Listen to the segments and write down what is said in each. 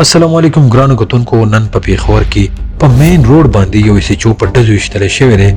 السلام علیکم ګرانو کتونکو. نن په پیښور کې په مین روډ باندې یو SHO په ډزو ویشتلی شوی دی.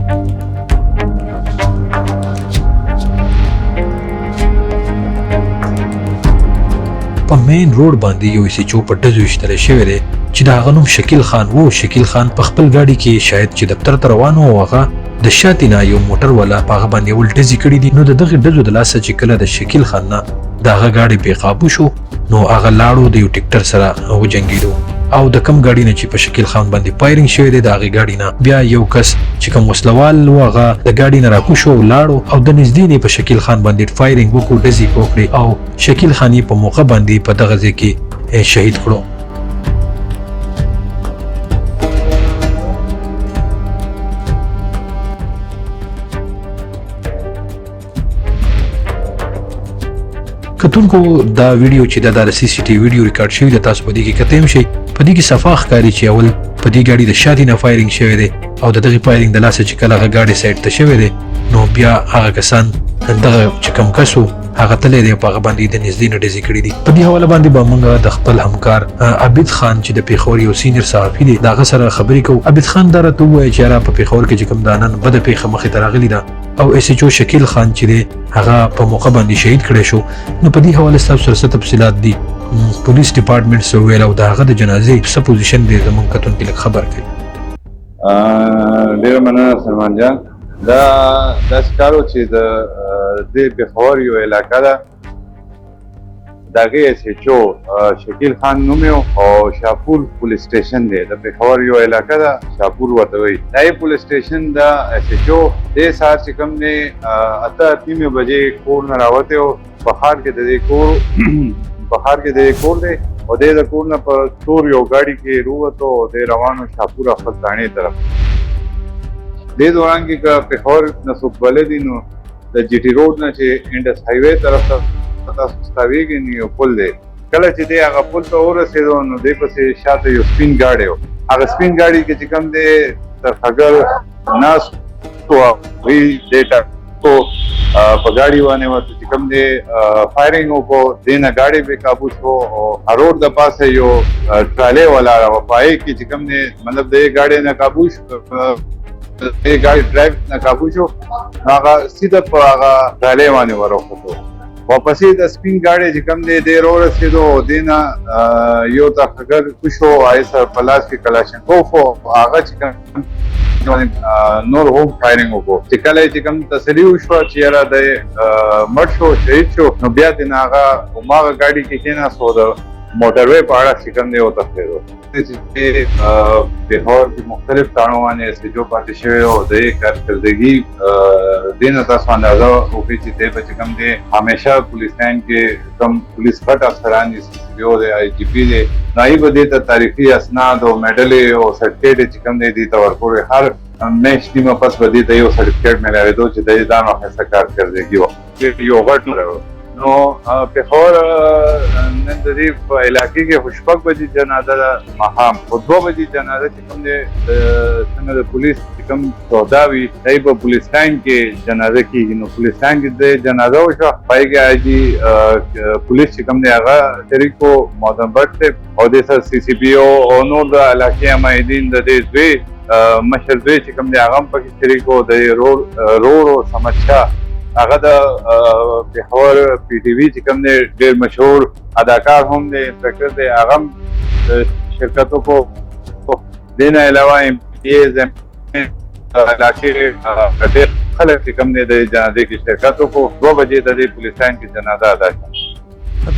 په مین روډ باندې یو SHO په ډزو ویشتلی شوی دی چې د هغه نوم شکیل خان و. شکیل خان په خپل ګاډي کې شاید چې دفتر ته روان و او هغه د شاتې نه یو موټر والا په هغه باندې ول ډزې کړي دي. نو د دغې ډزو د لاسه چې کله د شکیل خان نه د هغه ګاډي بې قابو شو نو هغه لاړو د یو ټیکټر سره وجنګېدو او د کم ګاډي نه چې په شکیل خان باندې فایرینګ شوی دی د هغې ګاډي نه بیا یو کس چې کوم وسلوال و هغه د ګاډي نه راکوز شو او لاړو او د نږدې نه په شکیل خان باندې فایرینګ وکړو، ډزې وکړې او شکیل خان یې په موقع باندې په دغه ځای کې شهید کړو. کتونکو دا ویډیو چې د CCTV ویډیو ریکارډ شوی د تاسو په دې کې کتیم شي په دې کې صفا ښکاري چې اول په دې ګاډي د شاتې نه فایرینګ شوی دی او د دغې فایرینګ د لاسه چې کله هغه ګاډي سایډ ته شوی دی نو بیا هغه کسان دغه چې کوم کس و هغه تللی دی او په هغه باندې د نږدې نه ډزې کړي دي. په دې حواله باندې به موږ د خپل همکار عابد خان چې د پیښور یو سینیر صحافي دی د هغه سره خبرې کوو. عابد خان دا راته ووایي چې یاره په پیښور کې چې کوم دا نن بده پیښه مخې ته راغلې ده او SHO شکیل خان چې دی هغه په موقع باندې شهید کړی شو. نو په دې حواله ستاسو سره څه تفصیلات دي پولیس ډپارټمنټ څه وویل او د هغه د جنازې څه پوزیشن دی زموږ کتونکي لږ خبر کوي. ډېره مننه سلمان جان. دا داسې کار و چې د دې پیښور یو علاقه ده د هغې SHO شکیل خان نوم او شاپور پولیس سټیشن دی. د پیښور یو علاقه ده شاپور ورته وایي. دا یې پولیس سټیشن د SHO دې سهار چې کوم دی 8:30 بجې کور نه راوتی و. بخار کې د دې کور دی او دې د کور نه په تور یو ګاډي کې رووتو او دې روانو شاپور خپل تاڼې طرف. دې دوران کې که پیښور نه څوک بلدي نو د GT روډ نه چې انډس هایوې طرف ته تاسو ستاویږئ نو یو پل دی. کله چې دی هغه پل ته ورسېدو نو دی پسې شاته یو سپین ګاډی و. هغه سپین ګاډي کې چې کوم دی ترخګر ناست و هغوی دې ټاکو په ګاډي باندې ورته چې کوم دی فایرینګ وکړو. دې نه ګاډي بې قابو شو او روډ د پاسه یو ټرالۍ ولاړه وه. په هغې کې چې کوم دی مطلب د دې ګاډۍ نه قابو شو دې ګاډي ډرایو نه قابو شو هغه سیده په هغه ټرالۍ باندې وروختو. واپسې د سپین ګاډی چې کوم دی دی راورسېدو او دې نه یو ترخګر کوز شو هغې سره په لاس کې کلاشینکوف و. هغه چې کوم نور هم فایرینګ وکړو. چې کله چې کوم تسلي وشوه چې یاره دی مړ شو شهید شو نو بیا دې نه هغه هماغه ګاډي کې کېناست او د موټروې په اړه چې کوم دی وتښتېدو. چې پیښور کې مختلف تاڼو باندې SHO پاتې شوی او د یې کارکردګي دې نه تاسو اندازه وکړئ چې دی به چې کوم دی همیشه پولیس لاین کې کوم پولیس غټ افسران دي CCPO دی IGP دی نو هغوی به دې ته تاریخي اسناد او میډلې او سرټیفیکېټ چې کوم دی دې ته ورکوي. هر میاشت نیمه پس به دې ته یو سرټیفیکېټ میلاوېدو چې د دا ناخواسته کارکردګي وه یو غټ و. نو پیښور نن د دې په علاقې کې خو 6 بجې جنازه ده ماښام خو 2 بجې جنازه چې کوم دی څنګه د پولیس چې کوم سودا وي دی په پولیس لاین کې جنازه کېږي. نو پولیس لاین کې د جنازه وشوه په هغې کې IG پولیس چې کوم دی هغه شریک و معظم بټ صاحب او دې سره CCPO او نور د علاقې عمایدین د دې زوی مشر زوی چې کوم دی هغه هم پکې شریک و. د رور و صمد شاه هغه د پیښور PTV چې کوم دی ډېر مشهور اداکار هم دی انسپکټر دی هغه هم شرکت وکړو. دې نه علاوه MPAs علاقې ډېر خلک چې کوم دی د جنازې کې شرکت وکړو. 2 بجې د دې پولیس لاین کې جنازه ادا شوه.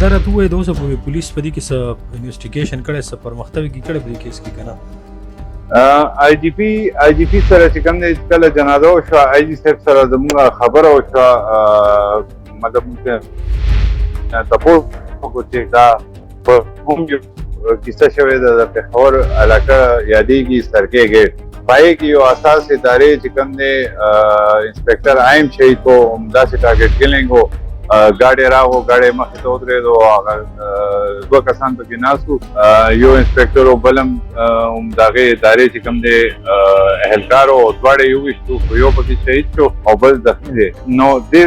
دا راته ووایه د اوسه پورې پولیس په دې کې څه انویسټیګیشن کړی څه پرمختګ یې کړی په دې کیس کې که نه؟ IGP سره چې کوم دی کله جنازه وشوه IG صاحب سره زموږ خبره وشوه مطلب تپوس وکړو چې دا په کوم کیسه شوې ده د پیښور علاقه یادېږي سرکې ګیټ په هغې کې یو اساس ادارې چې کوم دی انسپکټر عام شهید و همداسې ټارګټ کلینګ و ګاډی راغو ګاډی مخې ته ودرېدو هغه دوه کسان پکې ناست وو یو انسپکټر او بل هم د هغې ادارې چې کوم دی اهلکار او دواړه یې وویشتو خو یو پکې شهید شو او بل زخمي دی نو دې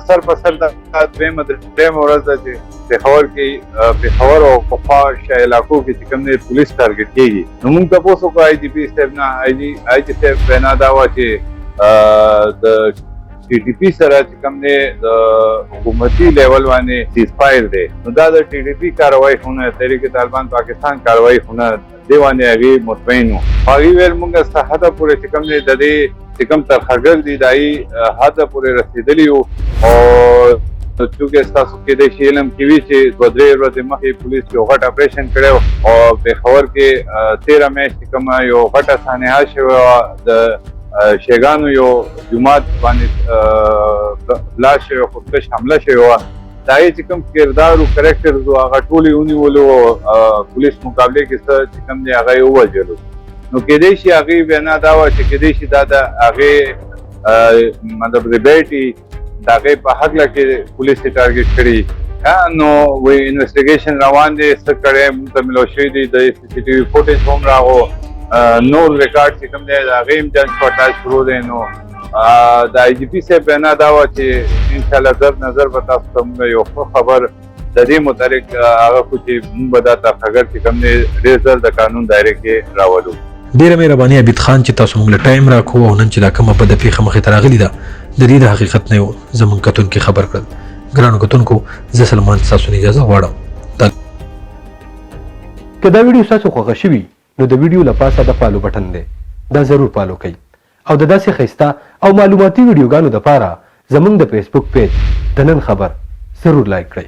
سر په سر دا درېیمه ورځ ده چې پېښور او پخوا شا علاقو کې چې کوم دی پولیس ټارګټ کېږي نو موږ تپوس وکړو آی جي پي صاحب نه آی جي صاحب وینا دا وه چې د ټي ټي پي سره چې کوم دی د حکومتي لیول باندې سیز فایر دی نو دا د ټي ټي پي کاروایي خو نه تحریک طالبان پاکستان کاروایي خو نه دې باندې هغې مطمئن وو هغې ویل موږ ستا حده پورې چې کوم دی د دې چې کوم ترخګر دي د هغې حده پورې رسېدلي وو او چونکې ستاسو کېدای شي علم کې وي چې دوه درې ورځې مخکې پولیس یو غټ اپریشن کړی و او پېښور کې 13 میاشت چې کومه یو غټه سانحه شوې وه د شیګانو یو جومات باندې بلاست شوی خودکش حمله شوې وه د هغې چې کوم کردار و کرکټرز و هغه ټول یې ونیولو پولیس مقابلې کې څه چې کوم دی هغه یې ووژلو نو کېدای شي هغې وینا دا وه چې کېدای شي دا د هغې مطلب ریبیټي د هغې په هکله کې پولیس یې ټارګېټ کړي نو وایي انویسټیګیشن روان دی څه کړی موږ ته ملو شوي دي د سی سی ټي وي فوټیج هم راغو نور ریکارډ چې کوم دی د هغې هم جنس پټاج شروع دی نو د آی جي پي صاحب وینا دا وه چې انشاءالله زر نظر به تاسو ته موږ یو ښه خبر د دې متعلق هغه خو چې موږ به دا ترخګر چې کوم دی ډېر زر د قانون دایرې کې راولو ډیره مهرباني عبید خان چې تاسو موږ له ټایم راکړو او نن چې دا کومه بده پیښه مخې ته راغلې ده د دې د حقیقت نه یو زموږ کتونکي خبر کړل ګرانو کتونکو زه سلمان ستاسو نه اجازه غواړم که دا ویډیو ستاسو خوښه شوي نو د ویډیو له پاسه د فالو بټن دی دا ضرور فالو کړئ او د داسې ښایسته او معلوماتي ویډیوګانو دپاره زموږ د فیسبوک پیج د نن خبر ضرور لایک کړئ